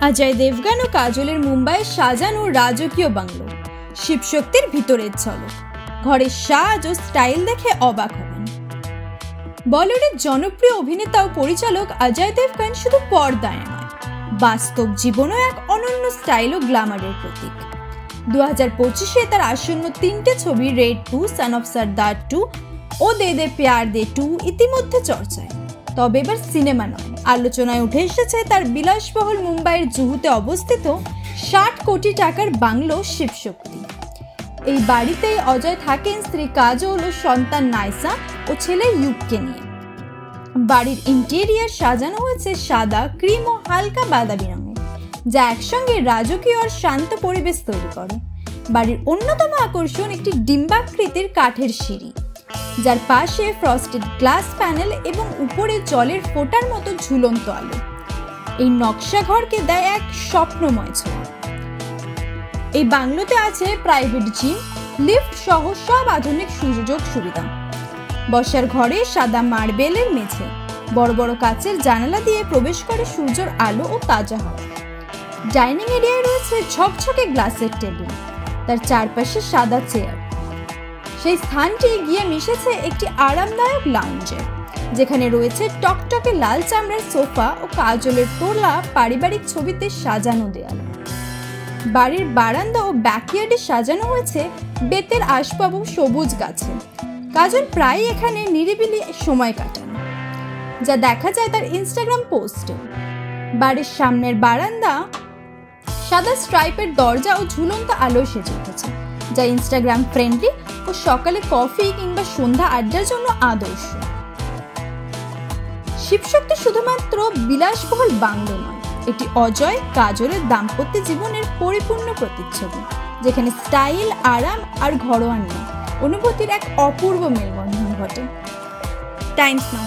অজয় দেবগন ও কাজলের মুম্বাইয়ে সাজানো রাজকীয় বাংলো, শিবশক্তির ভিতরের ঝলক। ঘরের সাজ ও স্টাইল দেখে অবাক হবেন। বলিউডের জনপ্রিয় অভিনেতা ও পরিচালক অজয় দেবগন শুধু পর্দায় নয়, বাস্তব জীবনেও এক অনন্য স্টাইল ও গ্ল্যামারের প্রতীক। 2025-এ তার আসন্ন 3টে ছবি রেড 2, সন অফ সর্দার 2 ও দে দে প্যার দে 2 ইতিমধ্যে চর্চায়। তবে এবার সিনেমা নয়, আলোচনায় উঠে এসেছে তার বিলাসবহুল মুম্বাইয়ের জুহুতে অবস্থিত 60 কোটি টাকার বাংলো শিবশক্তি। এই বাড়িতেই অজয় থাকেন স্ত্রী কাজল ও সন্তান নাইসা ও ছেলে ইউবকে নিয়ে। বাড়ির ইন্টেরিয়ার সাজানো হয়েছে সাদা, ক্রিম ও হালকা বাদামি রঙে, যা একসঙ্গে রাজকীয় আর শান্ত পরিবেশ তৈরি করে। বাড়ির অন্যতম আকর্ষণ একটি ডিম্বাকৃতির কাঠের সিঁড়ি, যার পাশে ফ্রস্টেড গ্লাস প্যানেল এবং উপরে জলের ফোঁটার মতো ঝুলন্ত আলো। এই নকশা ঘরকে দেয় এক স্বপ্নময় ছোঁয়া। এই বাংলোতে আছে প্রাইভেট জিম, লিফট সহ সব আধুনিক সুযোগ সুবিধা। বসার ঘরে সাদা মার্বেলের মেঝে, বড় বড় কাচের জানালা দিয়ে প্রবেশ করে সূর্যের আলো ও তাজা হাওয়া। ডাইনিং এরিয়ায় রয়েছে ঝকঝকে গ্লাসের টেবিল, তার চারপাশে সাদা চেয়ার। সেই স্থানটি গিয়ে মিশেছে একটি আরামদায়ক লাউঞ্জে, যেখানে রয়েছে টকটকে লাল চামড়ার সোফা ও কাজলের তোলা পারিবারিক ছবিতে সাজানো দেয়াল। বাড়ির বারান্দা ও ব্যাকইয়ার্ডে সাজানো হয়েছে বেতের আসবাব ও সবুজ গাছে। কাজল প্রায় এখানে নিরিবিলি সময় কাটান, যা দেখা যায় তার ইনস্টাগ্রাম পোস্টে। বাড়ির সামনের বারান্দা সাদা স্ট্রাইপের দরজা ও ঝুলন্ত আলো সেজে উঠেছে, যা ইনস্টাগ্রাম ফ্রেন্ডলি ও সকালে কফি কিংবা সন্ধ্যা আড্ডার জন্য আদর্শ। শিবশক্তি শুধুমাত্র বিলাসবহুল বাংলো নয়, এটি অজয় কাজলের দাম্পত্য জীবনের পরিপূর্ণ প্রতিচ্ছবি, যেখানে স্টাইল, আরাম আর ঘরোয়া অনুভূতির এক অপূর্ব মেলবন্ধন ঘটে। টাইমস নাও।